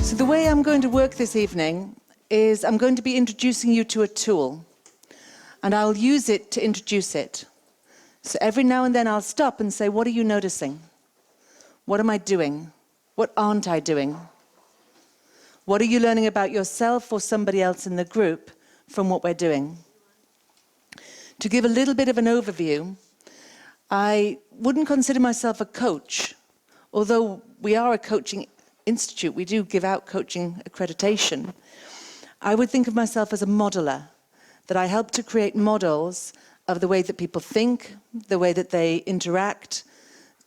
So the way I'm going to work this evening is I'm going to be introducing you to a tool, and I'll use it to introduce it. So every now and then I'll stop and say, what are you noticing? What am I doing? What aren't I doing? What are you learning about yourself or somebody else in the group from what we're doing? To give a little bit of an overview, I wouldn't consider myself a coach, although we are a coaching institute, we do give out coaching accreditation. I would think of myself as a modeler, that I help to create models of the way that people think, the way that they interact,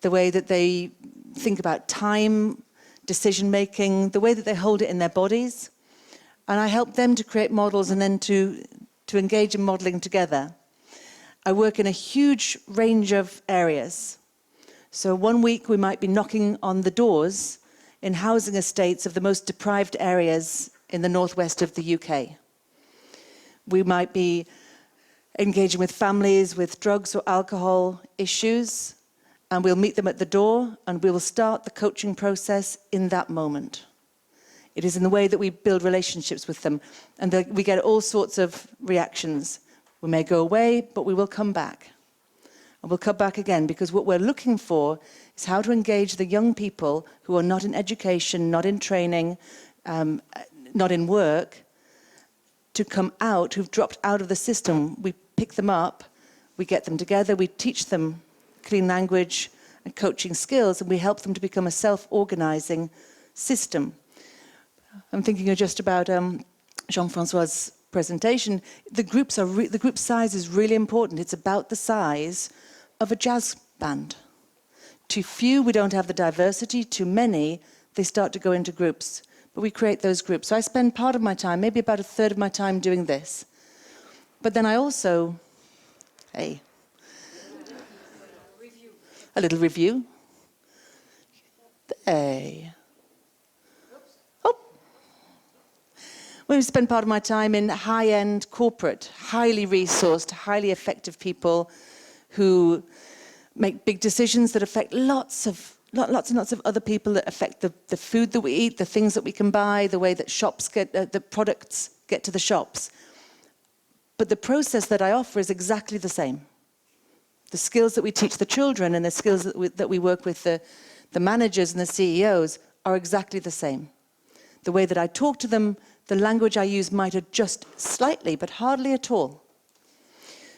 the way that they think about time, decision-making, the way that they hold it in their bodies. And I help them to create models and then to engage in modeling together. I work in a huge range of areas. So one week we might be knocking on the doors in housing estates of the most deprived areas in the northwest of the UK. We might be engaging with families with drugs or alcohol issues, and we'll meet them at the door and we will start the coaching process in that moment. It is in the way that we build relationships with them, and we get all sorts of reactions. We may go away, but we will come back. And we'll come back again, because what we're looking for is how to engage the young people who are not in education, not in training, not in work, to come out, who've dropped out of the system. We pick them up, we get them together, we teach them clean language and coaching skills, and we help them to become a self-organizing system. I'm thinking just about Jean-Francois's presentation. The group size is really important. It's about the size of a jazz band. Too few, we don't have the diversity. Too many, they start to go into groups. But we create those groups. So I spend part of my time, maybe about a third of my time, doing this. But then I also, a little review. We spend part of my time in high-end corporate, highly resourced, highly effective people who make big decisions that affect lots and lots of other people, that affect the food that we eat, the things that we can buy, the way that shops get, the products get to the shops. But the process that I offer is exactly the same. The skills that we teach the children and the skills that we work with the managers and the CEOs are exactly the same. The way that I talk to them, the language I use might adjust slightly, but hardly at all.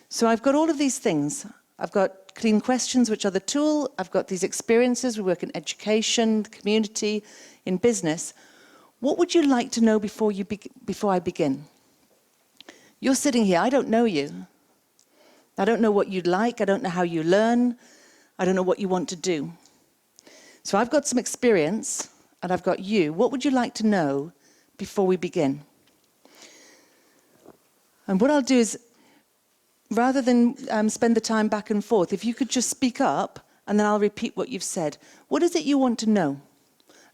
So I've got all of these things. I've got clean questions, which are the tool. I've got these experiences. We work in education, the community, in business. What would you like to know before I begin? You're sitting here. I don't know you. I don't know what you'd like. I don't know how you learn. I don't know what you want to do. So I've got some experience, and I've got you. What would you like to know before we begin? And what I'll do is, rather than spend the time back and forth, if you could just speak up, and then I'll repeat what you've said. What is it you want to know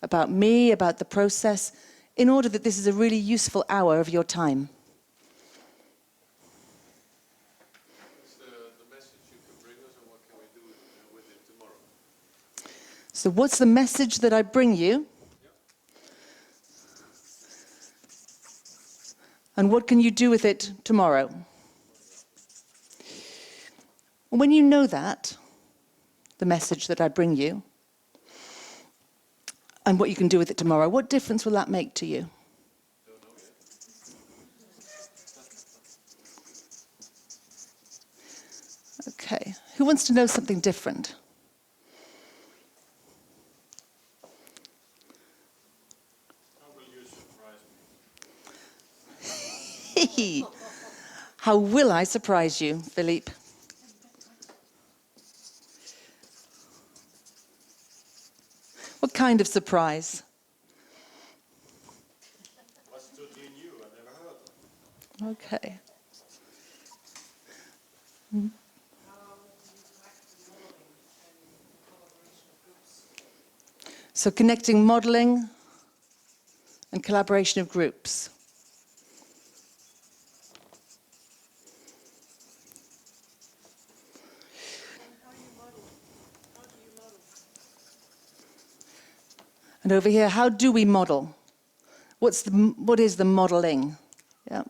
about me, about the process, in order that this is a really useful hour of your time? What's the message you can bring us, and what can we do with it tomorrow? So what's the message that I bring you? And what can you do with it tomorrow? When you know that, the message that I bring you, and what you can do with it tomorrow, what difference will that make to you? Don't know yet. Okay. Who wants to know something different? How will you surprise me? How will I surprise you, Philippe? What kind of surprise? What's totally new? I've never heard of. Okay. So connecting modeling and collaboration of groups. And over here, how do we model? What is the modeling? Yeah.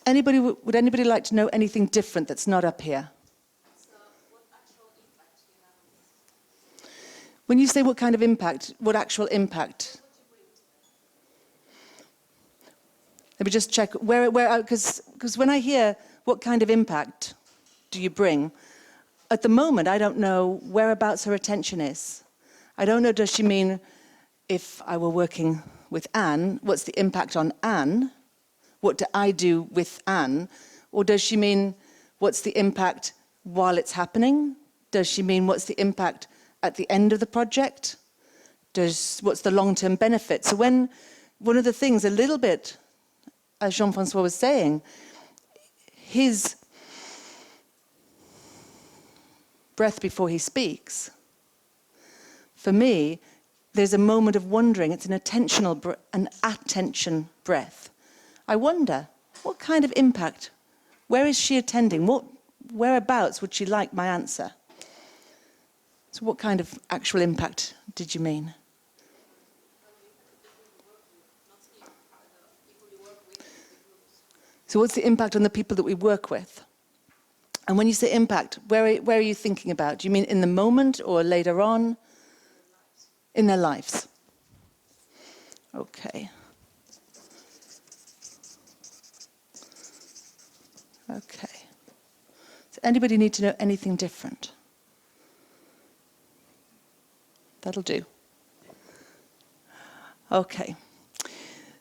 Would anybody like to know anything different that's not up here? So what actual impact do you have on this? When you say what kind of impact, what actual impact? What you bring to them? Let me just check because when I hear what kind of impact do you bring, at the moment I don't know whereabouts her attention is. I don't know, does she mean if I were working with Anne, what's the impact on Anne? What do I do with Anne? Or does she mean what's the impact while it's happening? Does she mean what's the impact at the end of the project? What's the long-term benefit? So one of the things, a little bit, as Jean-Francois was saying, his breath before he speaks, for me, there's a moment of wondering. It's an attention breath. I wonder, what kind of impact? Where is she attending? Whereabouts would she like my answer? So what kind of actual impact did you mean? So what's the impact on the people that we work with? And when you say impact, where are you thinking about? Do you mean in the moment or later on? In their lives. Okay. Okay. Does anybody need to know anything different? That'll do. Okay.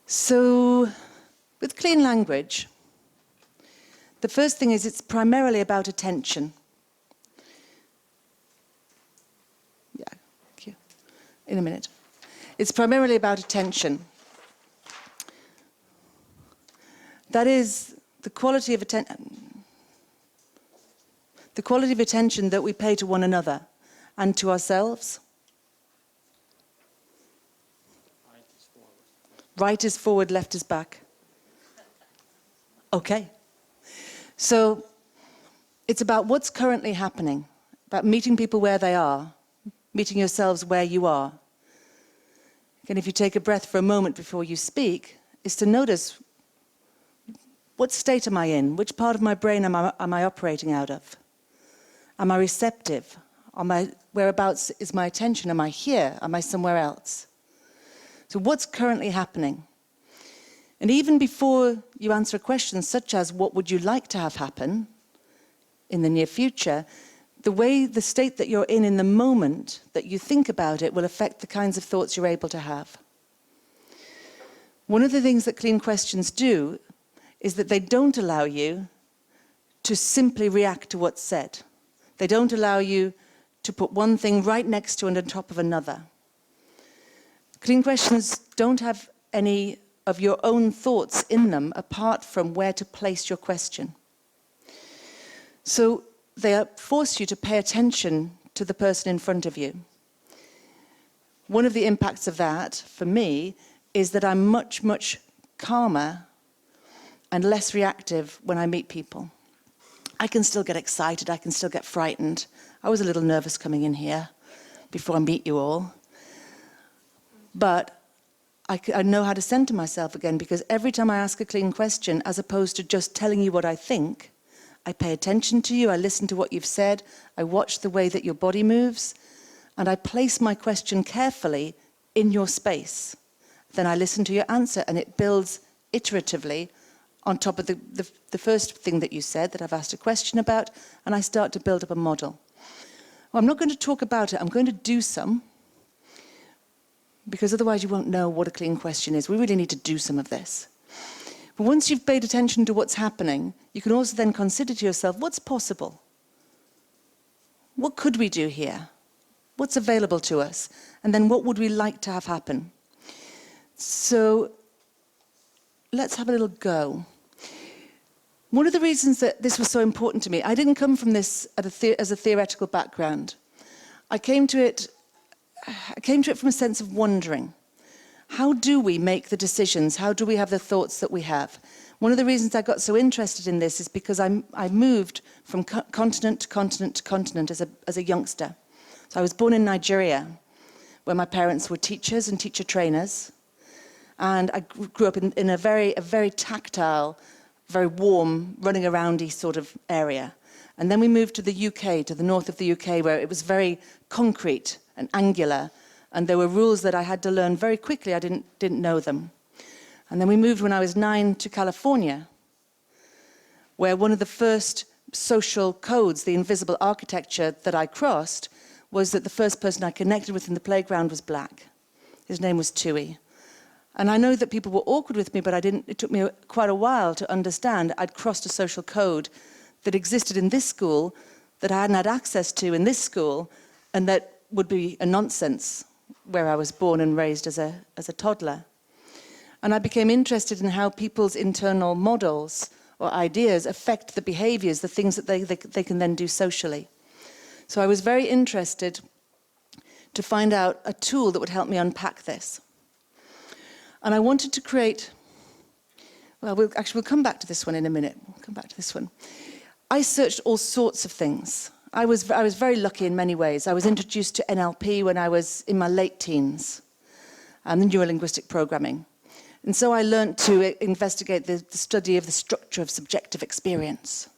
So, with clean language, the first thing is it's primarily about attention. Yeah, thank you. In a minute. It's primarily about attention. That is the quality of attention that we pay to one another and to ourselves. Right is forward, left is back. Okay. So it's about what's currently happening, about meeting people where they are, meeting yourselves where you are. And if you take a breath for a moment before you speak, is to notice what state am I in? Which part of my brain am I operating out of? Am I receptive? Whereabouts is my attention? Am I here? Am I somewhere else? So what's currently happening? And even before you answer a question such as what would you like to have happen in the near future, the state that you're in the moment that you think about it will affect the kinds of thoughts you're able to have. One of the things that clean questions do is that they don't allow you to simply react to what's said. They don't allow you to put one thing right next to and on top of another. Clean questions don't have any of your own thoughts in them apart from where to place your question. So they force you to pay attention to the person in front of you. One of the impacts of that, for me, is that I'm much, much calmer and less reactive when I meet people. I can still get excited, I can still get frightened. I was a little nervous coming in here before I meet you all. But I know how to center myself again, because every time I ask a clean question, as opposed to just telling you what I think, I pay attention to you, I listen to what you've said, I watch the way that your body moves, and I place my question carefully in your space. Then I listen to your answer, and it builds iteratively on top of the first thing that you said that I've asked a question about, and I start to build up a model. Well, I'm not going to talk about it, I'm going to do some, because otherwise you won't know what a clean question is. We really need to do some of this. But once you've paid attention to what's happening, you can also then consider to yourself, what's possible? What could we do here? What's available to us? And then what would we like to have happen? So let's have a little go. One of the reasons that this was so important to me, I didn't come from this as a theoretical background. I came to it from a sense of wondering. How do we make the decisions? How do we have the thoughts that we have? One of the reasons I got so interested in this is because I moved from continent to continent to continent as a youngster. So I was born in Nigeria, where my parents were teachers and teacher trainers. And I grew up in a very tactile, very warm, running aroundy sort of area. And then we moved to the UK, to the north of the UK, where it was very concrete and angular. And there were rules that I had to learn very quickly. I didn't know them. And then we moved when I was 9 to California, where one of the first social codes, the invisible architecture that I crossed, was that the first person I connected with in the playground was black. His name was Tui. And I know that people were awkward with me, but it took me quite a while to understand I'd crossed a social code that existed in this school that I hadn't had access to in this school, and that would be a nonsense where I was born and raised as a toddler. And I became interested in how people's internal models or ideas affect the behaviors, the things that they can then do socially. So I was very interested to find out a tool that would help me unpack this. And I wanted to create, well, we'll come back to this one in a minute. We'll come back to this one. I searched all sorts of things. I was very lucky in many ways. I was introduced to NLP when I was in my late teens, and the neuro-linguistic programming. And so I learned to investigate the study of the structure of subjective experience.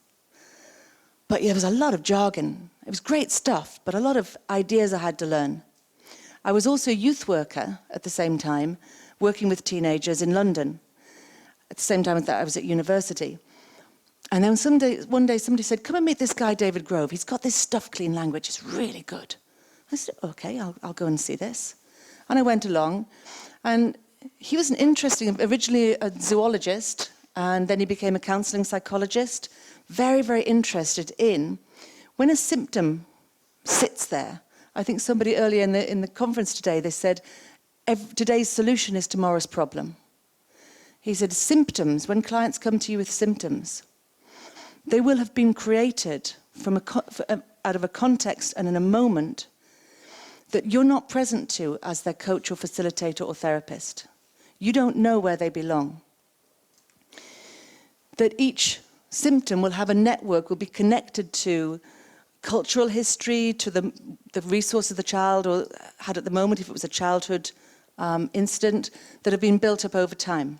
But there was a lot of jargon. It was great stuff, but a lot of ideas I had to learn. I was also a youth worker at the same time, working with teenagers in London, at the same time that I was at university. And then one day somebody said, come and meet this guy, David Grove. He's got this stuff, clean language. It's really good. I said, okay, I'll go and see this. And I went along, and he was originally a zoologist, and then he became a counseling psychologist, very, very interested in when a symptom sits there. I think somebody earlier in the conference today, they said, today's solution is tomorrow's problem. He said, symptoms, when clients come to you with symptoms, they will have been created out of a context and in a moment that you're not present to as their coach or facilitator or therapist. You don't know where they belong. That each symptom will have a network, will be connected to cultural history, to the resources the child or had at the moment, if it was a childhood incident, that have been built up over time.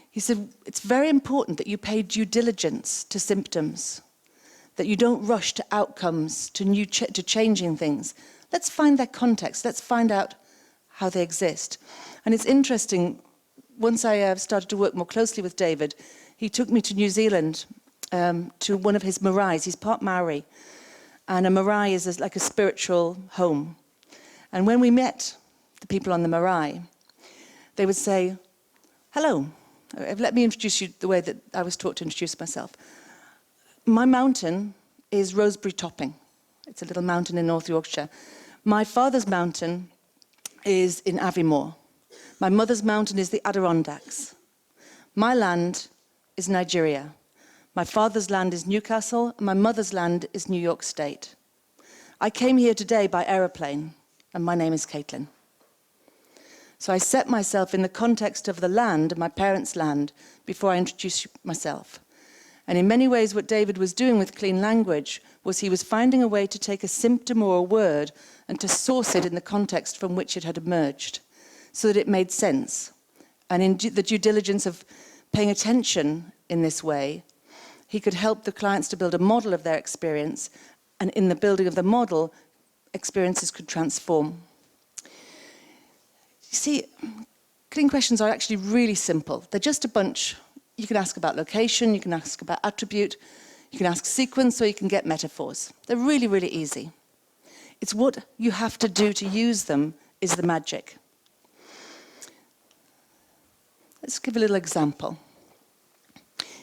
He said, it's very important that you pay due diligence to symptoms, that you don't rush to outcomes, to changing things. Let's find their context. Let's find out how they exist. And it's interesting, once I started to work more closely with David, he took me to New Zealand to one of his maraes. He's part Maori. And a marae is like a spiritual home. And when we met the people on the marae, they would say, hello. Let me introduce you the way that I was taught to introduce myself. My mountain is Rosebery Topping. It's a little mountain in North Yorkshire. My father's mountain is in Aviemore. My mother's mountain is the Adirondacks. My land is Nigeria. My father's land is Newcastle, and my mother's land is New York State. I came here today by aeroplane, and my name is Caitlin. So I set myself in the context of the land, my parents' land, before I introduced myself. And in many ways, what David was doing with clean language was he was finding a way to take a symptom or a word and to source it in the context from which it had emerged, so that it made sense. And in the due diligence of paying attention in this way, he could help the clients to build a model of their experience, and in the building of the model, experiences could transform. You see, clean questions are actually really simple. They're just a bunch. You can ask about location, you can ask about attribute, you can ask sequence, or you can get metaphors. They're really, really easy. It's what you have to do to use them is the magic. Let's give a little example.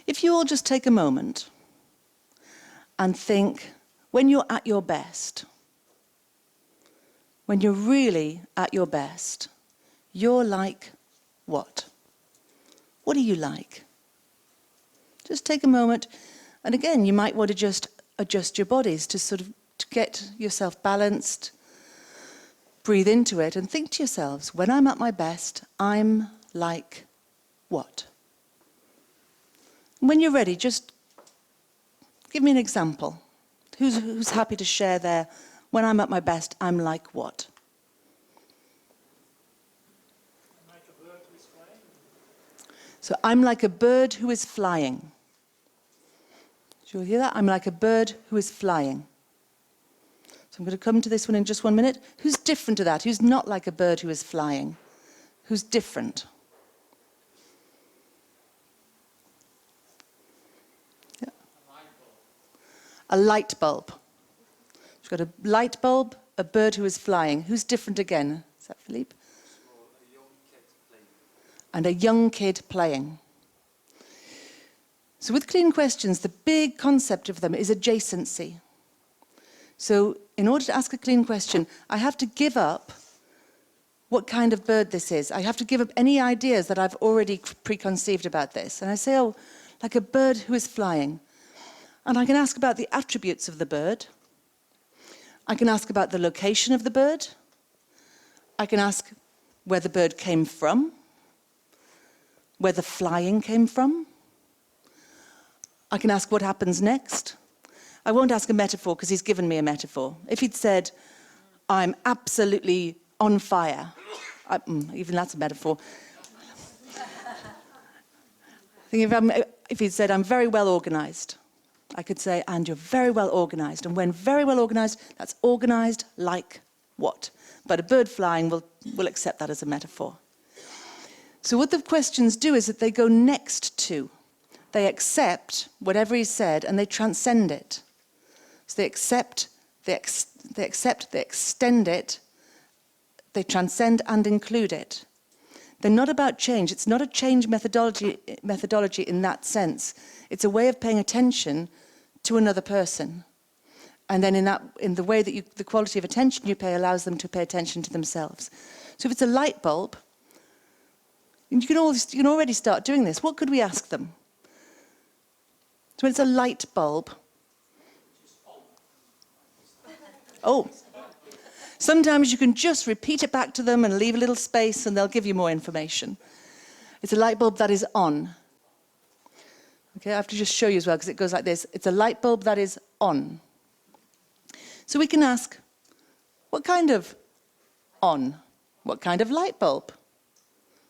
If you all just take a moment and think, when you're at your best, when you're really at your best, you're like what? What are you like? Just take a moment, and again, you might want to just adjust your bodies to get yourself balanced, breathe into it, and think to yourselves, when I'm at my best, I'm like what? When you're ready, just give me an example. Who's happy to share their, when I'm at my best, I'm like what? So I'm like a bird who is flying. Do you hear that? I'm like a bird who is flying. So I'm going to come to this one in just 1 minute. Who's different to that? Who's not like a bird who is flying? Who's different? Yeah. A light bulb. We've got a light bulb, a bird who is flying. Who's different again? Is that Philippe? A young kid playing. And a young kid playing. So with clean questions, the big concept of them is adjacency. So in order to ask a clean question, I have to give up what kind of bird this is. I have to give up any ideas that I've already preconceived about this. And I say, oh, like a bird who is flying. And I can ask about the attributes of the bird. I can ask about the location of the bird. I can ask where the bird came from, where the flying came from. I can ask what happens next. I won't ask a metaphor because he's given me a metaphor. If he'd said, I'm absolutely on fire, even that's a metaphor. If he'd said, I'm very well organized, I could say, and you're very well organized. And when very well organized, that's organized like what? But a bird flying will accept that as a metaphor. So what the questions do is that they go next to. They accept whatever he said and they transcend it. So they accept, they extend it, they transcend and include it. They're not about change. It's not a change methodology in that sense. It's a way of paying attention to another person. And then in the way that the quality of attention you pay allows them to pay attention to themselves. So if it's a light bulb, you can already start doing this. What could we ask them? So when it's a light bulb. Oh. Sometimes you can just repeat it back to them and leave a little space and they'll give you more information. It's a light bulb that is on. Okay, I have to just show you as well because it goes like this. It's a light bulb that is on. So we can ask, what kind of on? What kind of light bulb?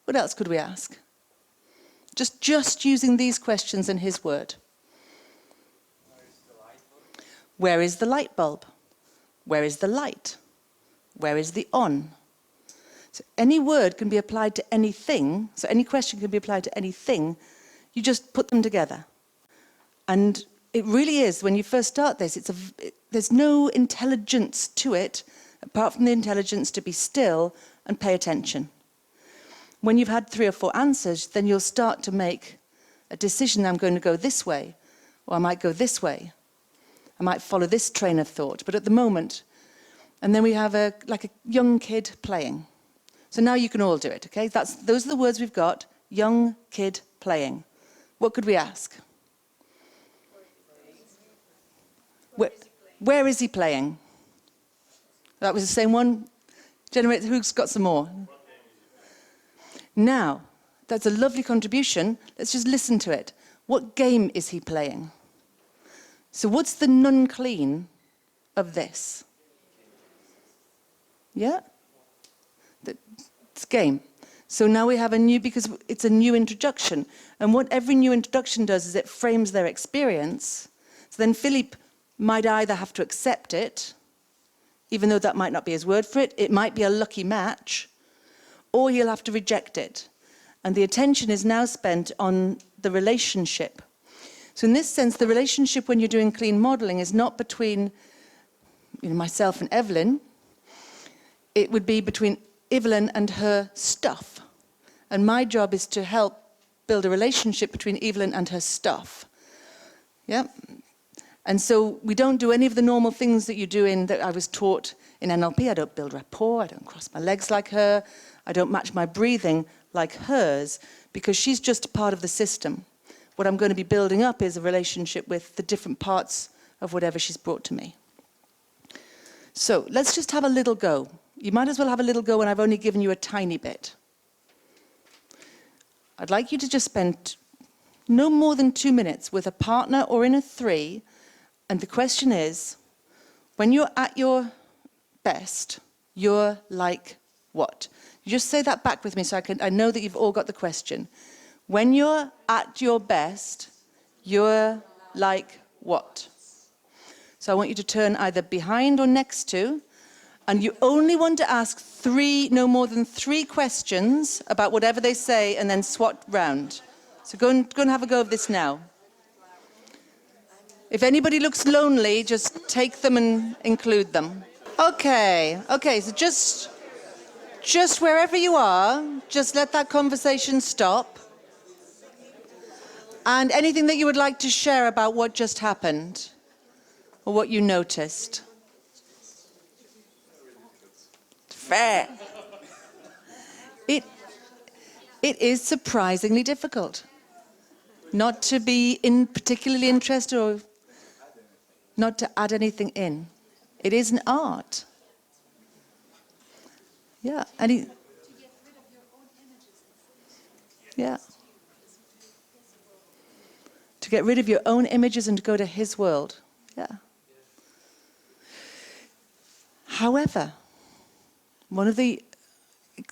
What else could we ask? Just using these questions in his word. Where is the light bulb? Where is the light? Where is the on? So any word can be applied to anything. So any question can be applied to anything. You just put them together. And it really is, when you first start this, there's no intelligence to it, apart from the intelligence to be still and pay attention. When you've had 3 or 4 answers, then you'll start to make a decision. I'm going to go this way, or I might go this way. I might follow this train of thought. But at the moment, and then we have like a young kid playing. So now you can all do it, okay? Those are the words we've got. Young kid playing. What could we ask? Where is he playing? That was the same one. Who's got some more? Now, that's a lovely contribution. Let's just listen to it. What game is he playing? So what's the non-clean of this? Yeah? It's game. So now we have because it's a new introduction. And what every new introduction does is it frames their experience. So then Philippe might either have to accept it, even though that might not be his word for it. It might be a lucky match, or he'll have to reject it. And the attention is now spent on the relationship. So in this sense, the relationship when you're doing clean modeling is not between myself and Evelyn. It would be between Evelyn and her stuff. And my job is to help build a relationship between Evelyn and her stuff. Yeah? And so we don't do any of the normal things that you do that I was taught in NLP. I don't build rapport. I don't cross my legs like her. I don't match my breathing like hers because she's just a part of the system. What I'm going to be building up is a relationship with the different parts of whatever she's brought to me. So let's just have a little go. You might as well have a little go when I've only given you a tiny bit. I'd like you to just spend no more than 2 minutes with a partner or in a 3. And the question is, when you're at your best, you're like what? You just say that back with me so I know that you've all got the question. When you're at your best, you're like what? So I want you to turn either behind or next to, and you only want to ask no more than 3 questions about whatever they say, and then swap round. So go and have a go of this now. If anybody looks lonely, just take them and include them. Okay, so just wherever you are, just let that conversation stop. And anything that you would like to share about what just happened, or what you noticed. Fair. It is surprisingly difficult not to be particularly interested or not to add anything in. It is an art. Yeah, yeah. To get rid of your own images and to go to his world. Yeah. However, one of the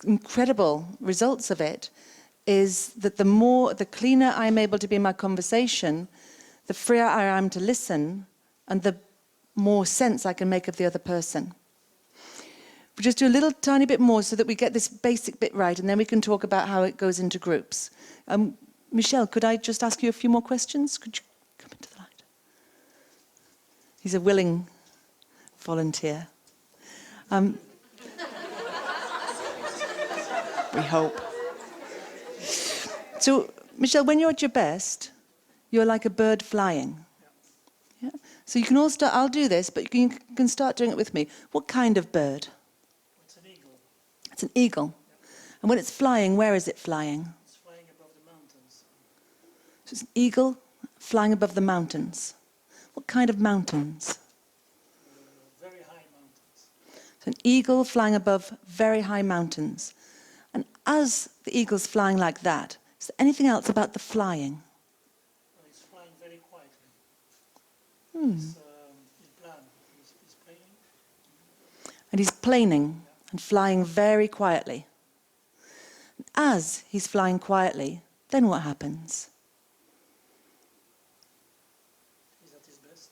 incredible results of it is that the cleaner I'm able to be in my conversation, the freer I am to listen, and the more sense I can make of the other person. We'll just do a little tiny bit more so that we get this basic bit right, and then we can talk about how it goes into groups. Michelle, could I just ask you a few more questions? Could you come into the light? He's a willing volunteer. We hope. So, Michelle, when you're at your best, you're like a bird flying. Yeah? So you can all start, I'll do this, but you can start doing it with me. What kind of bird? It's an eagle. It's an eagle. And when it's flying, where is it flying? It's flying above the mountains. So it's an eagle flying above the mountains. What kind of mountains? Very high mountains. So an eagle flying above very high mountains. And as the eagle's flying like that, is there anything else about the flying? Well, it's flying very quietly. He's planing. And he's planing and flying very quietly. And as he's flying quietly, then what happens? He's at his best.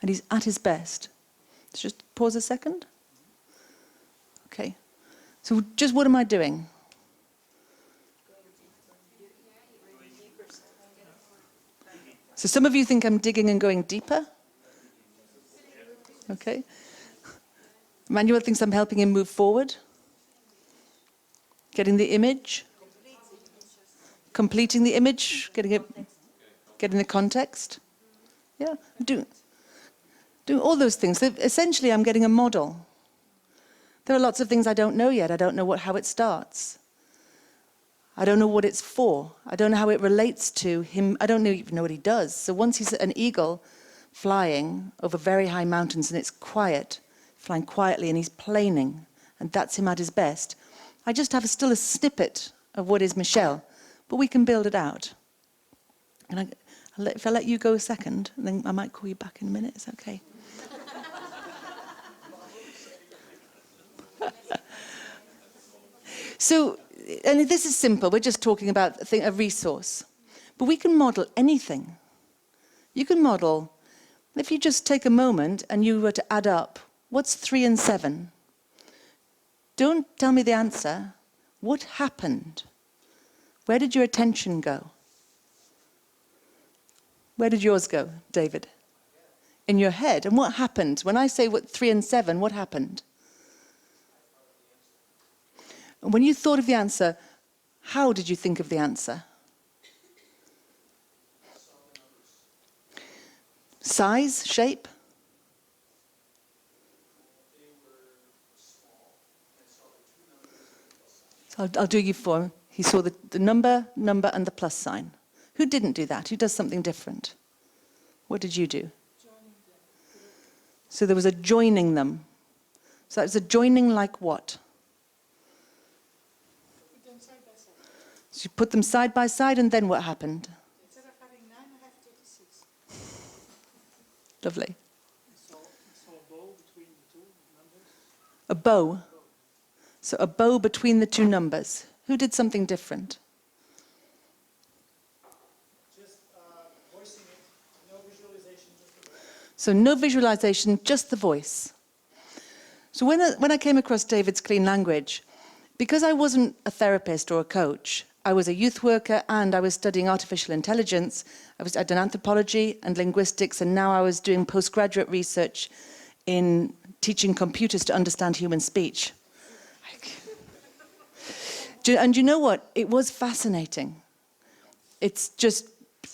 And he's at his best. Let's just pause a second. Okay. So just what am I doing? So some of you think I'm digging and going deeper. Okay. Manuel thinks I'm helping him move forward. Getting the image. Completing the image. Getting the context. Yeah. Doing all those things. So essentially, I'm getting a model. There are lots of things I don't know yet. I don't know how it starts. I don't know what it's for. I don't know how it relates to him. I don't even know what he does. So once he's an eagle flying over very high mountains and it's quiet, flying quietly and he's planing, and that's him at his best, I just have still a snippet of what is Michelle, but we can build it out. And if I let you go a second, then I might call you back in a minute. Is that okay? So, and this is simple. We're just talking about a resource. But we can model anything. You can model, if you just take a moment and you were to add up, what's 3 and 7? Don't tell me the answer. What happened? Where did your attention go? Where did yours go, David? In your head. And what happened? When I say 3 and 7, what happened? And when you thought of the answer, how did you think of the answer? Size, shape? So I'll do you for. He saw the number, and the plus sign. Who didn't do that? Who does something different? What did you do? So there was a joining them. So it was a joining like what? So you put them side by side, and then what happened? Instead of having 9, I have 36. Lovely. It's all bow between the two numbers. A bow. So a bow between the two numbers. Who did something different? So no visualization, just the voice. So when I came across David's clean language, because I wasn't a therapist or a coach, I was a youth worker and I was studying artificial intelligence. I'd done anthropology and linguistics, and now I was doing postgraduate research in teaching computers to understand human speech. And you know what? It was fascinating. It's just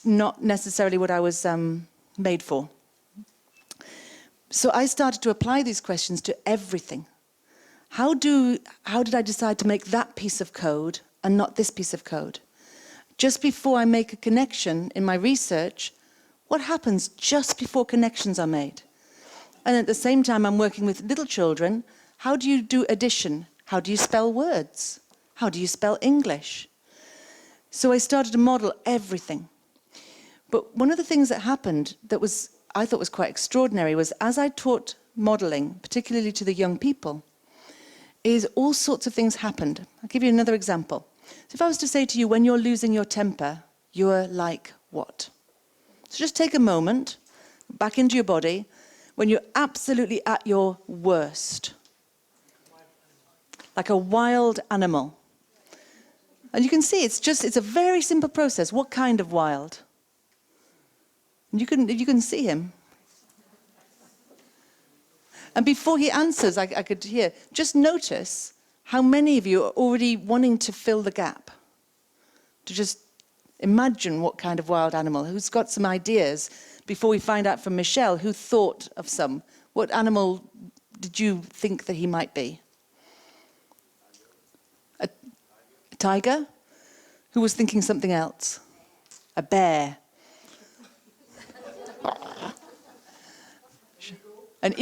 not necessarily what I was made for. So I started to apply these questions to everything. How did I decide to make that piece of code and not this piece of code? Just before I make a connection in my research, what happens just before connections are made? And at the same time, I'm working with little children. How do you do addition? How do you spell words? How do you spell English? So I started to model everything. But one of the things that happened that I thought was quite extraordinary was as I taught modeling, particularly to the young people, is all sorts of things happened. I'll give you another example. So if I was to say to you, when you're losing your temper, you're like what? So just take a moment, back into your body, when you're absolutely at your worst. Like a wild animal. And you can see it's a very simple process. What kind of wild? And you can see him. And before he answers, I could hear, just notice how many of you are already wanting to fill the gap. To just imagine what kind of wild animal, who's got some ideas, before we find out from Michelle, who thought of some. What animal did you think that he might be? A tiger? Who was thinking something else? A bear? An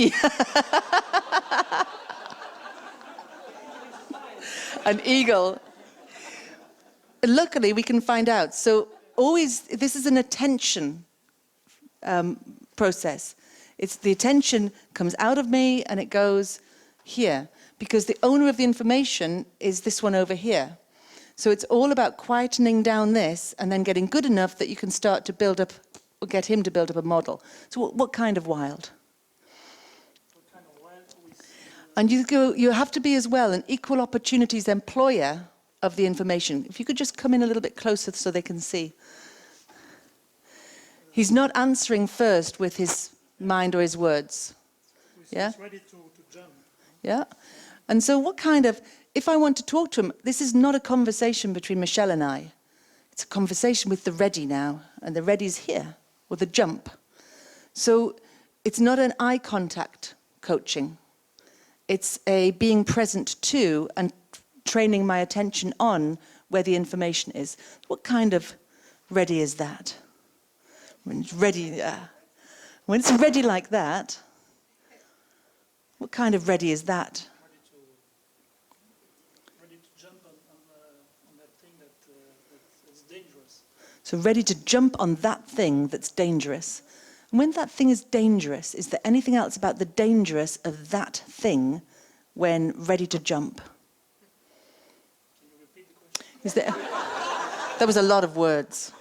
eagle. Luckily, we can find out. So always, this is an attention process. It's the attention comes out of me and it goes here. Because the owner of the information is this one over here. So it's all about quietening down this and then getting good enough that you can start to build up, or get him to build up a model. So what kind of wild? And you have to be as well an equal opportunities employer of the information. If you could just come in a little bit closer so they can see. He's not answering first with his mind or his words. Yeah? He's ready to jump. Yeah? And so what kind of, if I want to talk to him, this is not a conversation between Michelle and I. It's a conversation with the ready now, and the ready's here, or the jump. So it's not an eye contact coaching. It's a being present to and training my attention on where the information is. What kind of ready is that? When it's ready, when it's ready like that, what kind of ready is that? Ready to jump on that thing that's dangerous. So ready to jump on that thing that's dangerous. And when that thing is dangerous, is there anything else about the dangerous of that thing when ready to jump? Can you repeat the question? Is there? That was a lot of words.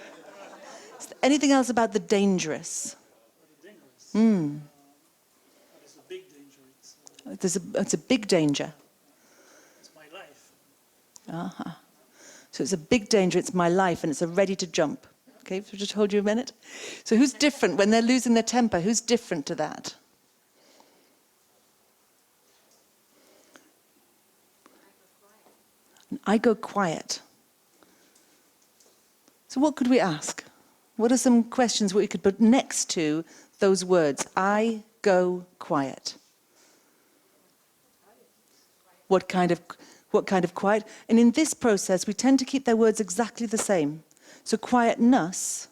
Is there anything else about the dangerous? The dangerous. It's a big danger. It's a big danger. It's my life. Uh-huh. So it's a big danger, it's my life, and it's a ready to jump. Okay, so just hold you a minute. So who's different when they're losing their temper? Who's different to that? I go quiet. So what could we ask? What are some questions we could put next to those words? I go quiet. What kind of quiet? And in this process, we tend to keep their words exactly the same. So quietness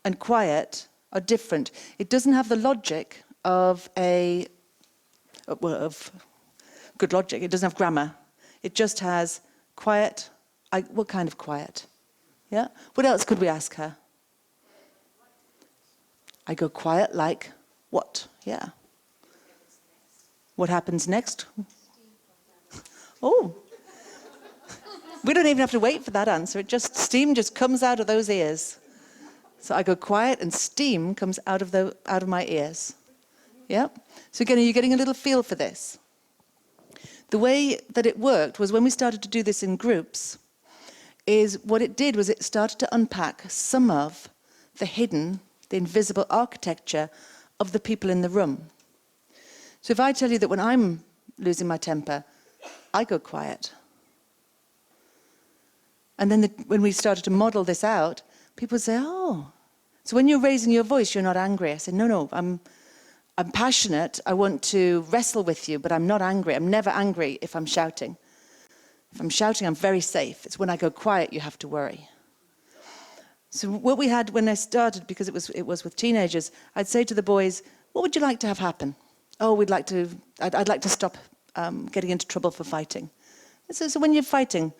and quiet are different. It doesn't have the logic of of good logic. It doesn't have grammar. It just has quiet. What kind of quiet? Yeah? What else could we ask her? I go quiet like what? Yeah. What happens next? Oh. We don't even have to wait for that answer. Steam just comes out of those ears. So I go quiet and steam comes out of my ears. Yep. So again, are you getting a little feel for this? The way that it worked was when we started to do this in groups, is what it did was it started to unpack some of the hidden, the invisible architecture of the people in the room. So if I tell you that when I'm losing my temper, I go quiet. And then when we started to model this out, people would say, oh, so when you're raising your voice, you're not angry. I said, no, I'm passionate. I want to wrestle with you, but I'm not angry. I'm never angry if I'm shouting. If I'm shouting, I'm very safe. It's when I go quiet, you have to worry. So what we had when I started, because it was with teenagers, I'd say to the boys, what would you like to have happen? Oh, I'd like to stop getting into trouble for fighting. So when you're fighting,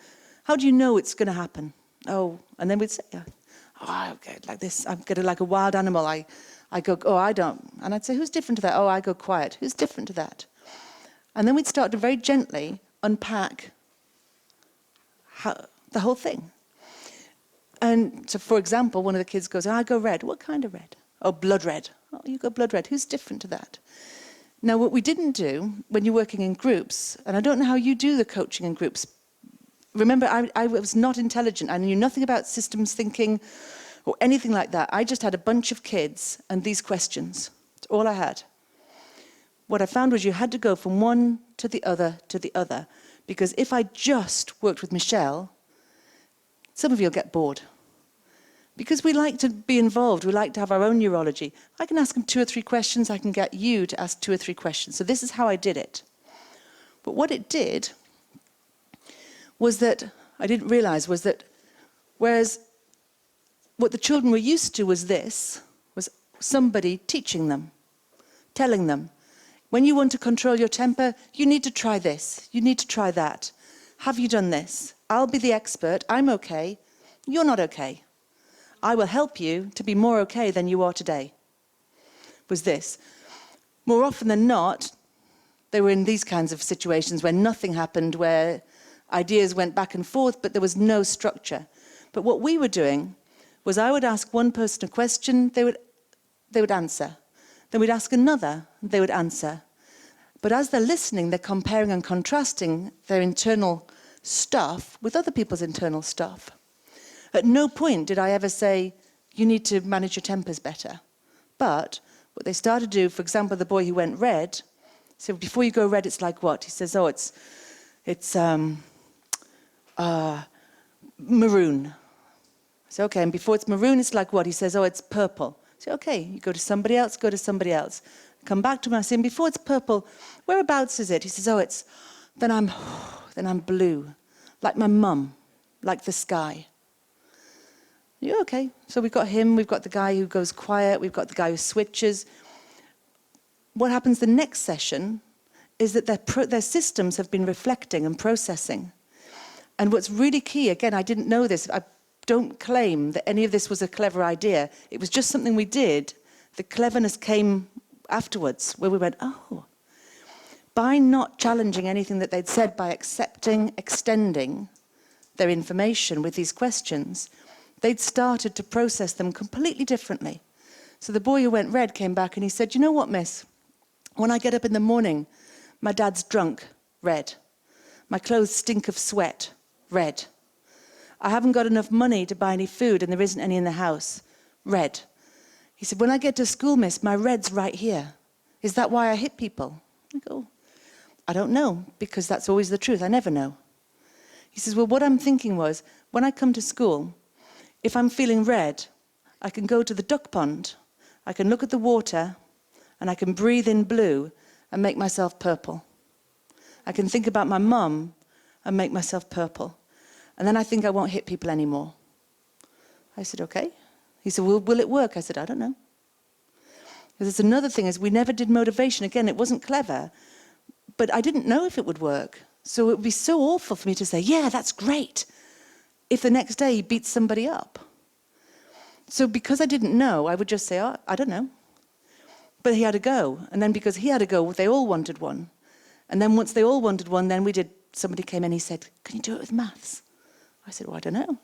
how do you know it's going to happen? Oh, and then we'd say, I get like this. I'm getting like a wild animal. I go, oh, I don't. And I'd say, who's different to that? Oh, I go quiet. Who's different to that? And then we'd start to very gently unpack the whole thing. And so, for example, one of the kids goes, oh, I go red. What kind of red? Oh, blood red. Oh, you go blood red. Who's different to that? Now, what we didn't do when you're working in groups, and I don't know how you do the coaching in groups. Remember, I was not intelligent. I knew nothing about systems thinking or anything like that. I just had a bunch of kids and these questions. That's all I had. What I found was you had to go from one to the other, because if I just worked with Michelle, some of you will get bored. Because we like to be involved, we like to have our own neurology. I can ask them 2 or 3 questions, I can get you to ask 2 or 3 questions. So this is how I did it. But what it did was that, I didn't realize, was that whereas what the children were used to was somebody teaching them, telling them, when you want to control your temper, you need to try this, you need to try that. Have you done this? I'll be the expert, I'm okay, you're not okay. I will help you to be more okay than you are today. Was this. More often than not, they were in these kinds of situations where nothing happened, where ideas went back and forth, but there was no structure. But what we were doing was I would ask one person a question, they would answer. Then we'd ask another, they would answer. But as they're listening, they're comparing and contrasting their internal stuff with other people's internal stuff. At no point did I ever say, you need to manage your tempers better. But what they started to do, for example, the boy who went red, so before you go red, it's like what? He says, oh, it's maroon. I say, okay, and before it's maroon, it's like what? He says, oh, it's purple. I say, okay, you go to somebody else, go to somebody else. Come back to him, I say, before it's purple, whereabouts is it? He says, oh, then I'm blue, like my mum, like the sky. Yeah, okay. So we've got him, we've got the guy who goes quiet, we've got the guy who switches. What happens the next session is that their systems have been reflecting and processing. And what's really key, again, I didn't know this, I don't claim that any of this was a clever idea. It was just something we did. The cleverness came afterwards, where we went, oh. By not challenging anything that they'd said, by accepting, extending their information with these questions, they'd started to process them completely differently. So the boy who went red came back and he said, you know what, miss? When I get up in the morning, my dad's drunk, red. My clothes stink of sweat, red. I haven't got enough money to buy any food and there isn't any in the house, red. He said, when I get to school, miss, my red's right here. Is that why I hit people? I go, I don't know, because that's always the truth. I never know. He says, well, what I'm thinking was, when I come to school, if I'm feeling red, I can go to the duck pond, I can look at the water, and I can breathe in blue and make myself purple. I can think about my mum and make myself purple. And then I think I won't hit people anymore. I said, okay. He said, well, will it work? I said, I don't know. Because there's another thing, is we never did motivation. Again, it wasn't clever, but I didn't know if it would work. So it would be so awful for me to say, yeah, that's great, if the next day he beats somebody up. So because I didn't know, I would just say, oh, I don't know. But he had to go. And then because he had to go, they all wanted one. And then once they all wanted one, then somebody came in, he said, can you do it with maths? I said, well, I don't know.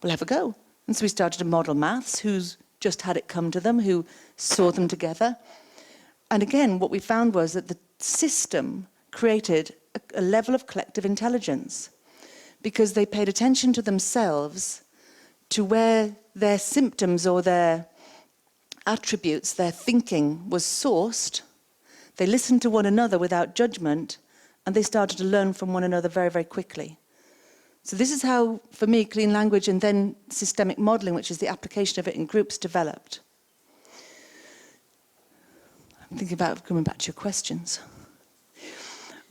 We'll have a go. And so we started to model maths. Who's just had it come to them, who saw them together. And again, what we found was that the system created a level of collective intelligence because they paid attention to themselves, to where their symptoms or their attributes, their thinking was sourced. They listened to one another without judgment, and they started to learn from one another very, very quickly. So this is how, for me, clean language and then systemic modeling, which is the application of it in groups, developed. I'm thinking about coming back to your questions.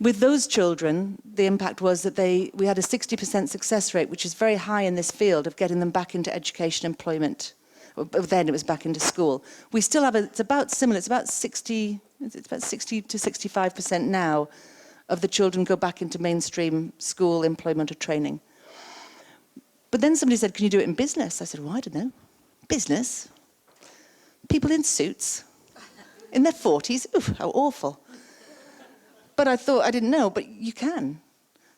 With those children, the impact was that we had a 60% success rate, which is very high in this field of getting them back into education, employment. Then it was back into school. We still have it's about similar. It's about 60 to 65% now of the children go back into mainstream school, employment or training. But then somebody said, can you do it in business? I said, well, I don't know. Business? People in suits? In their 40s? Oof, how awful. But I thought, I didn't know, but you can.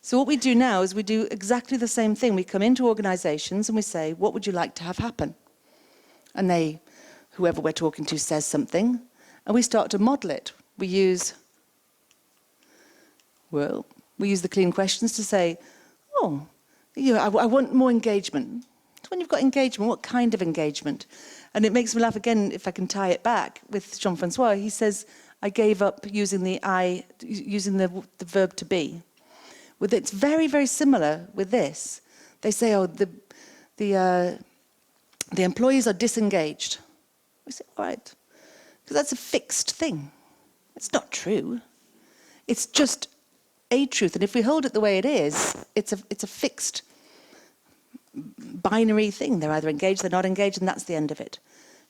So what we do now is we do exactly the same thing. We come into organizations and we say, what would you like to have happen? And whoever we're talking to says something, and we start to model it. We use the clean questions to say, I want more engagement. So when you've got engagement, what kind of engagement? And it makes me laugh again, if I can tie it back with Jean-Francois. He says, I gave up using the verb to be. It's very, very similar with this. They say, the employees are disengaged. We say, all right, because that's a fixed thing. It's not true. It's just a truth. And if we hold it the way it is, it's a fixed binary thing. They're either engaged, they're not engaged, and that's the end of it.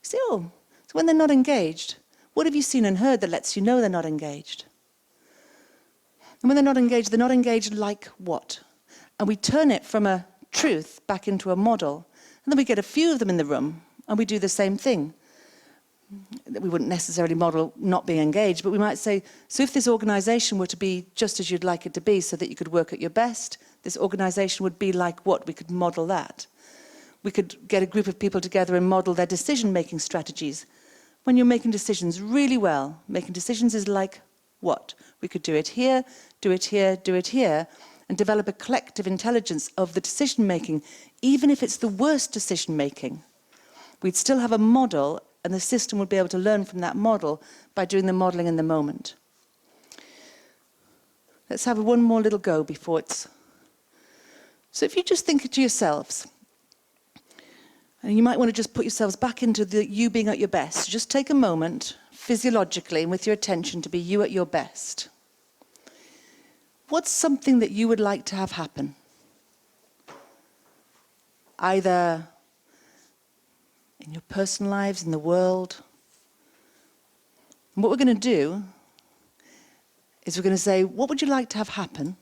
You say, so when they're not engaged, what have you seen and heard that lets you know they're not engaged? And when they're not engaged like what? And we turn it from a truth back into a model. And then we get a few of them in the room, and we do the same thing. We wouldn't necessarily model not being engaged, but we might say, so if this organization were to be just as you'd like it to be so that you could work at your best, this organization would be like what? We could model that. We could get a group of people together and model their decision-making strategies. When you're making decisions really well, making decisions is like what? We could do it here, do it here, do it here, and develop a collective intelligence of the decision-making, even if it's the worst decision-making. We'd still have a model, and the system would be able to learn from that model by doing the modeling in the moment. Let's have one more little go before it's... So if you just think to yourselves, and you might want to just put yourselves back into you being at your best. Just take a moment, physiologically, and with your attention to be you at your best. What's something that you would like to have happen? Either in your personal lives, in the world. And what we're going to do is we're going to say, what would you like to have happen?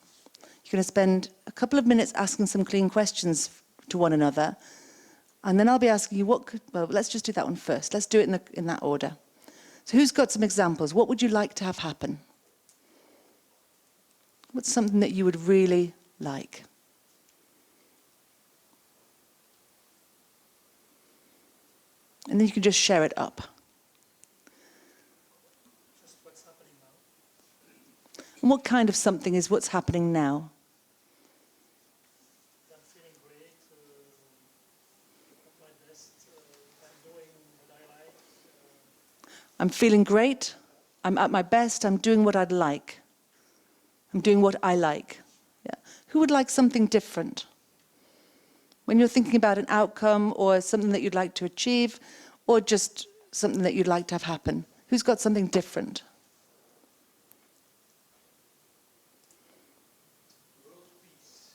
You're going to spend a couple of minutes asking some clean questions to one another. And then I'll be asking you, let's just do that one first. Let's do it in that order. So who's got some examples? What would you like to have happen? What's something that you would really like? And then you can just share it up. Just what's happening now. And what kind of something is what's happening now? I'm feeling great, at my best, I'm doing what I like. I'm feeling great. I'm at my best. I'm doing what I'd like. I'm doing what I like. Yeah. Who would like something different? When you're thinking about an outcome or something that you'd like to achieve, or just something that you'd like to have happen, who's got something different? World peace.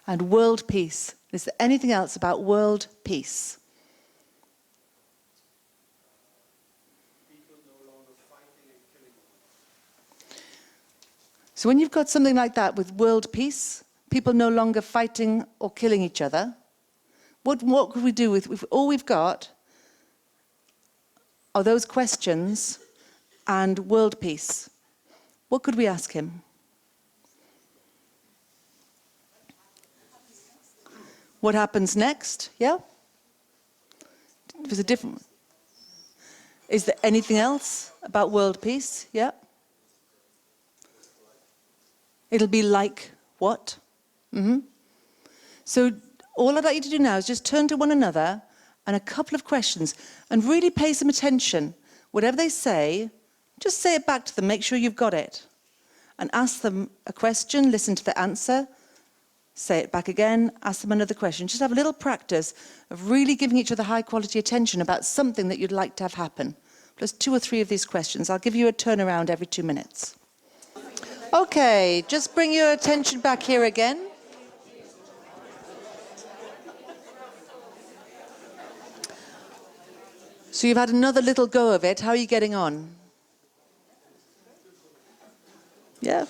And world peace. Is there anything else about world peace? People no longer fighting and killing. So when you've got something like that with world peace, people no longer fighting or killing each other, what could we do with all we've got are those questions and world peace? What could we ask him? What happens next? Yeah? It was a different one. Is there anything else about world peace? Yeah. It'll be like what? So all I'd like you to do now is just turn to one another and a couple of questions and really pay some attention. Whatever they say, just say it back to them, make sure you've got it. And ask them a question, listen to the answer, say it back again, ask them another question. Just have a little practice of really giving each other high quality attention about something that you'd like to have happen. Plus 2 or 3 of these questions. I'll give you a turnaround every 2 minutes. Okay, just bring your attention back here again. So you've had another little go of it. How are you getting on? Yeah?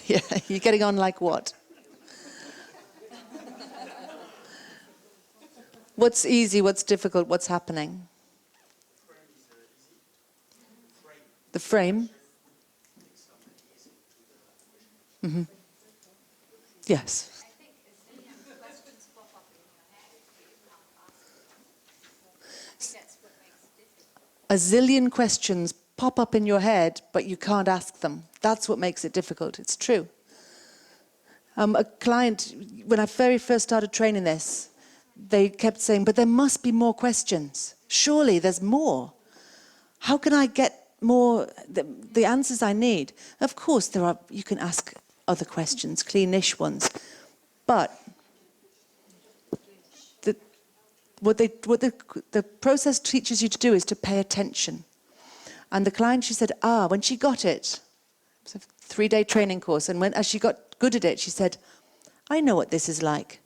Yeah, you're getting on like what? What's easy, what's difficult, what's happening? The frame? Yes. I think it's questions pop up in your head if you can't answer. I think that's what makes it difficult. A zillion questions pop up in your head, but you can't ask them. That's what makes it difficult. It's true. A client, when I very first started training this, they kept saying, but there must be more questions. Surely there's more. How can I get more, the answers I need? Of course, there are. You can ask other questions, cleanish ones. But what the process teaches you to do is to pay attention. And the client, she said, when she got it, it was a 3-day training course, and as she got good at it, she said, I know what this is like.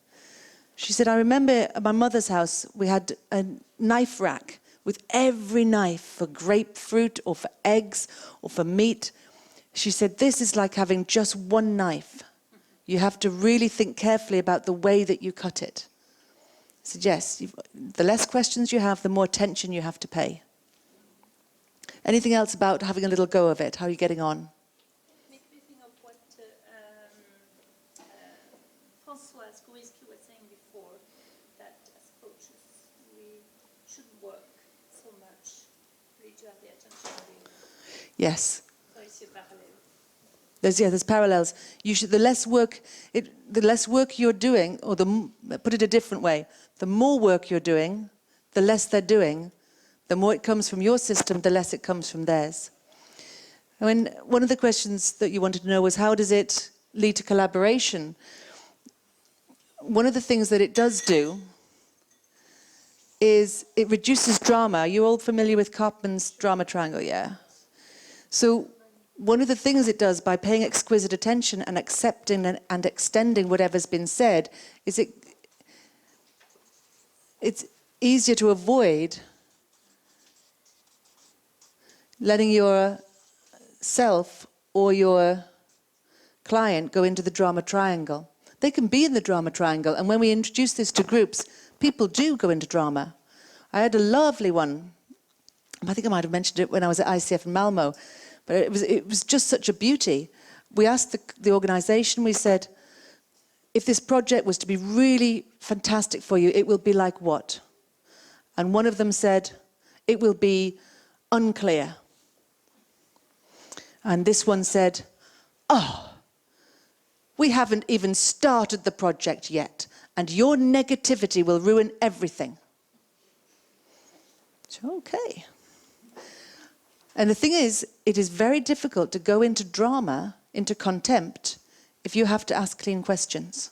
She said, I remember at my mother's house, we had a knife rack with every knife for grapefruit or for eggs or for meat. She said, this is like having just one knife. You have to really think carefully about the way that you cut it. I said, yes, the less questions you have, the more attention you have to pay. Anything else about having a little go of it? How are you getting on? Make me think of what Françoise Gouriski was saying before, that as coaches, we shouldn't work so much, really to have the attention. Yes. So it's a parallel. There's parallels. The less work you're doing, or put it a different way, the more work you're doing, the less they're doing. The more it comes from your system, the less it comes from theirs. I mean, one of the questions that you wanted to know was, how does it lead to collaboration? One of the things that it does do is it reduces drama. Are you all familiar with Karpman's drama triangle? Yeah. So one of the things it does by paying exquisite attention and accepting and extending whatever's been said is it's easier to avoid letting yourself or your client go into the drama triangle. They can be in the drama triangle, and when we introduce this to groups, people do go into drama. I had a lovely one. I think I might have mentioned it when I was at ICF in Malmo, but it was just such a beauty. We asked the organisation, we said, if this project was to be really fantastic for you, it will be like what? And one of them said, it will be unclear. And this one said, we haven't even started the project yet, and your negativity will ruin everything. So, okay. And the thing is, it is very difficult to go into drama, into contempt, if you have to ask clean questions.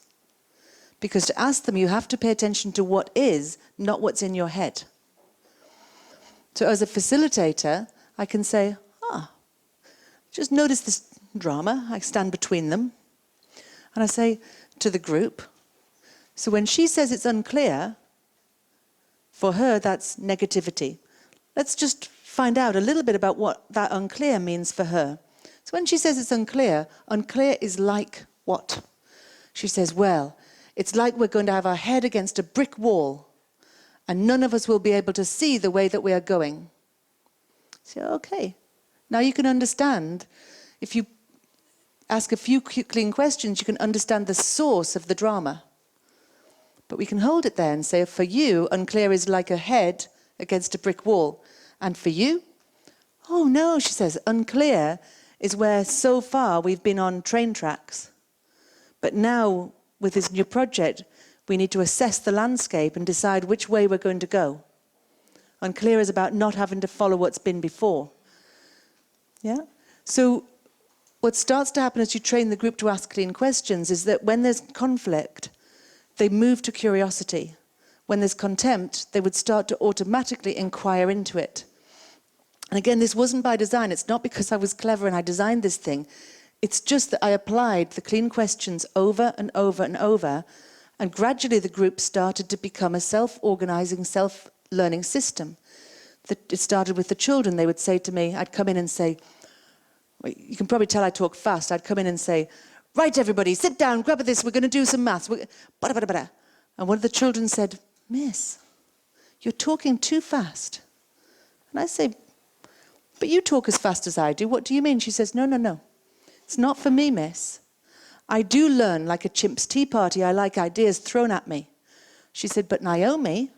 Because to ask them, you have to pay attention to what is, not what's in your head. So as a facilitator, I can say, just notice this drama. I stand between them. And I say to the group, so when she says it's unclear, for her, that's negativity. Let's just find out a little bit about what that unclear means for her. So when she says it's unclear, unclear is like what? She says, well, it's like we're going to have our head against a brick wall and none of us will be able to see the way that we are going. So, okay. Now you can understand, if you ask a few clean questions, you can understand the source of the drama. But we can hold it there and say, for you, unclear is like a head against a brick wall. And for you? Oh no, she says, unclear is where so far we've been on train tracks. But now, with this new project, we need to assess the landscape and decide which way we're going to go. Unclear is about not having to follow what's been before. Yeah? So what starts to happen as you train the group to ask clean questions is that when there's conflict, they move to curiosity. When there's contempt, they would start to automatically inquire into it. And again, this wasn't by design. It's not because I was clever and I designed this thing. It's just that I applied the clean questions over and over and over, and gradually the group started to become a self-organizing, self-learning system. It started with the children. They would say to me, I'd come in and say, you can probably tell I talk fast. I'd come in and say, right, everybody, sit down, grab this, we're going to do some maths. And one of the children said, Miss, you're talking too fast. And I say, but you talk as fast as I do. What do you mean? She says, no. It's not for me, miss. I do learn like a chimp's tea party. I like ideas thrown at me. She said, but Naomi,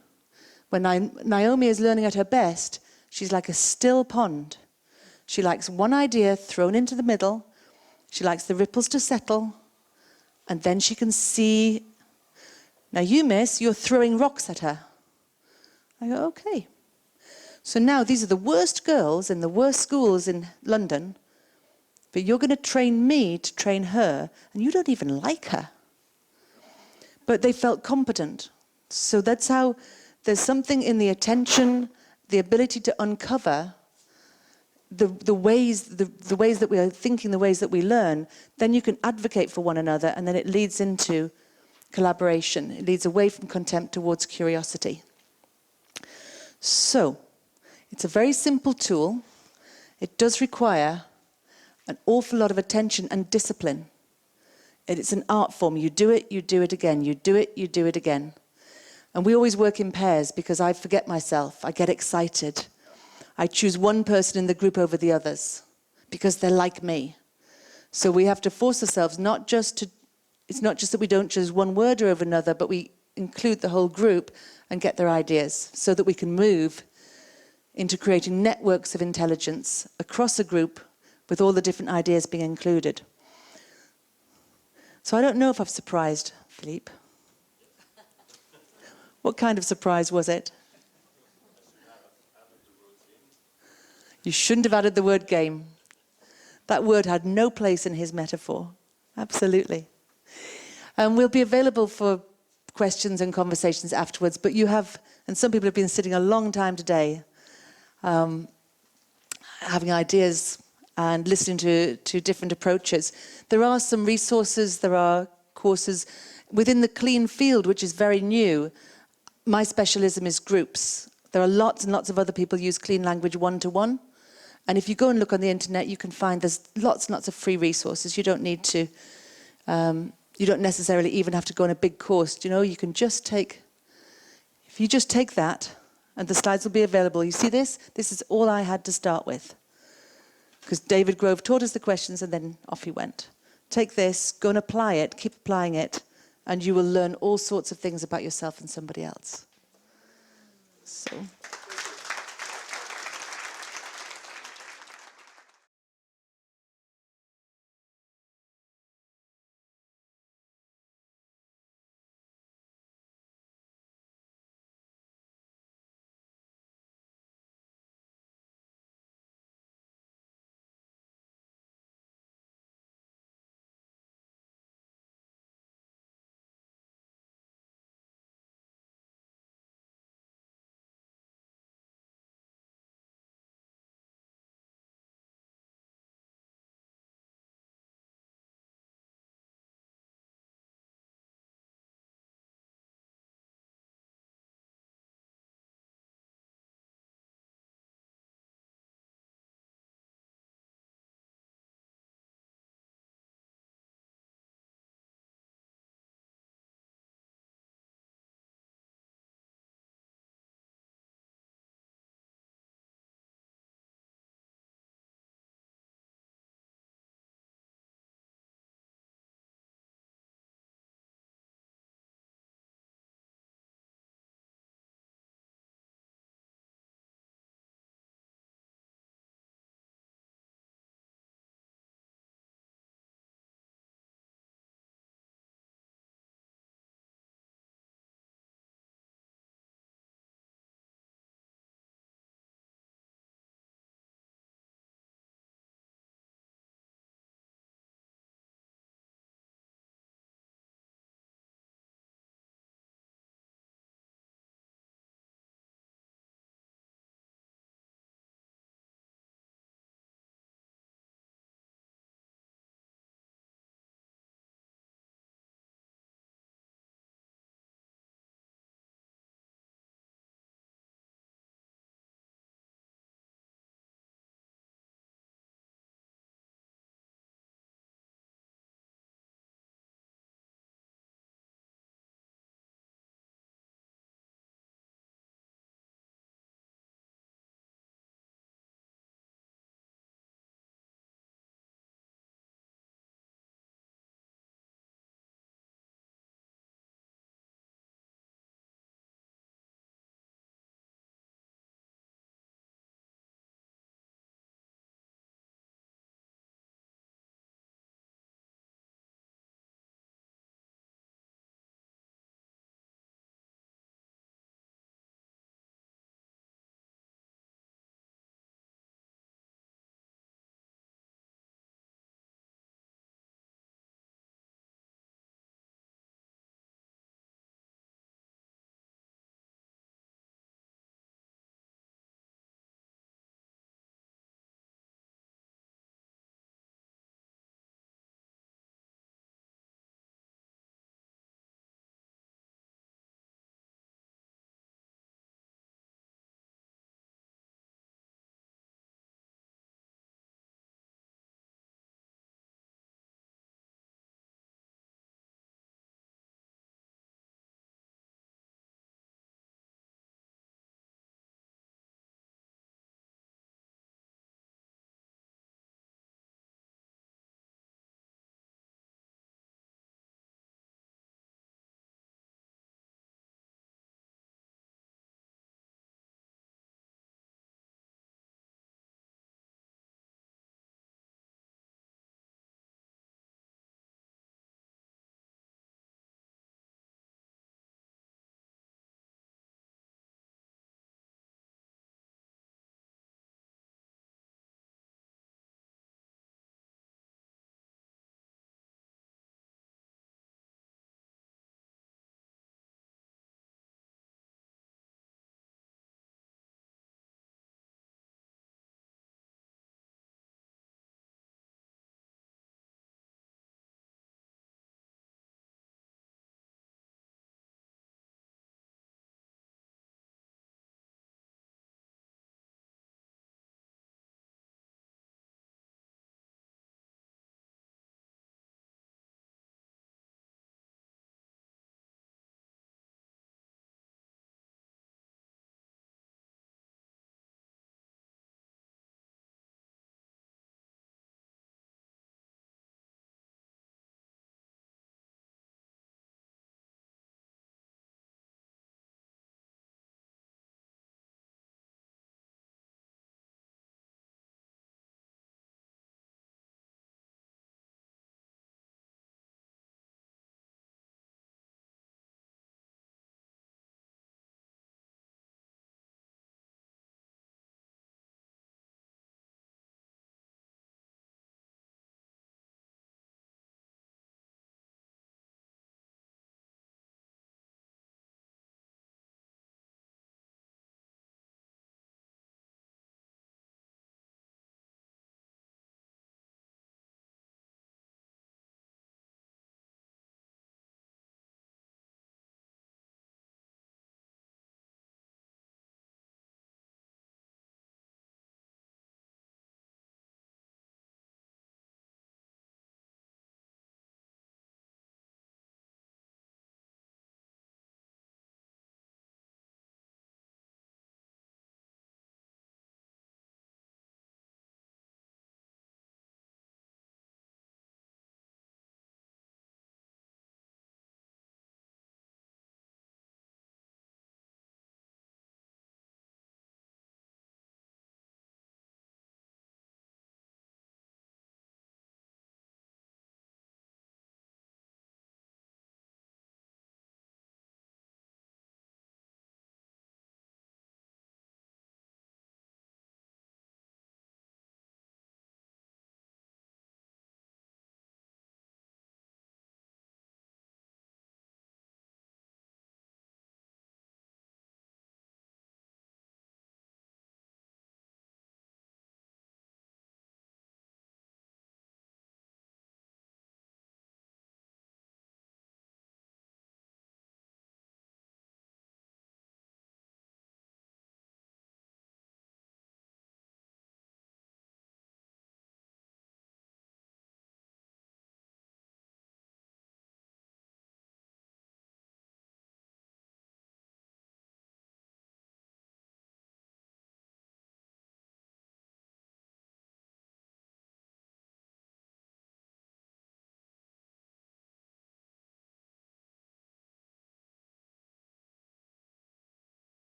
when Naomi is learning at her best, she's like a still pond. She likes one idea thrown into the middle. She likes the ripples to settle. And then she can see. Now you, miss, you're throwing rocks at her. I go, okay. So now these are the worst girls in the worst schools in London, but you're going to train me to train her, and you don't even like her. But they felt competent. So that's how there's something in the attention, the ability to uncover the ways that we are thinking, the ways that we learn. Then you can advocate for one another, and then it leads into collaboration. It leads away from contempt towards curiosity. So, it's a very simple tool. It does require an awful lot of attention and discipline. It's an art form. You do it again. You do it again. And we always work in pairs because I forget myself. I get excited. I choose one person in the group over the others because they're like me. So we have to force ourselves it's not just that we don't choose one word over another, but we include the whole group and get their ideas so that we can move into creating networks of intelligence across a group with all the different ideas being included. So I don't know if I've surprised Philippe. What kind of surprise was it? You shouldn't have added the word game. That word had no place in his metaphor. Absolutely. We'll be available for questions and conversations afterwards, but you have, and some people have been sitting a long time today, having ideas and listening to different approaches. There are some resources, there are courses within the clean field, which is very new. My specialism is groups. There are lots and lots of other people use clean language one-to-one. And if you go and look on the internet, you can find there's lots and lots of free resources. You don't need to, you don't necessarily even have to go on a big course. You know, you can just take, if you just take that, and the slides will be available. You see this? This is all I had to start with. Because David Grove taught us the questions and then off he went. Take this, go and apply it, keep applying it, and you will learn all sorts of things about yourself and somebody else. So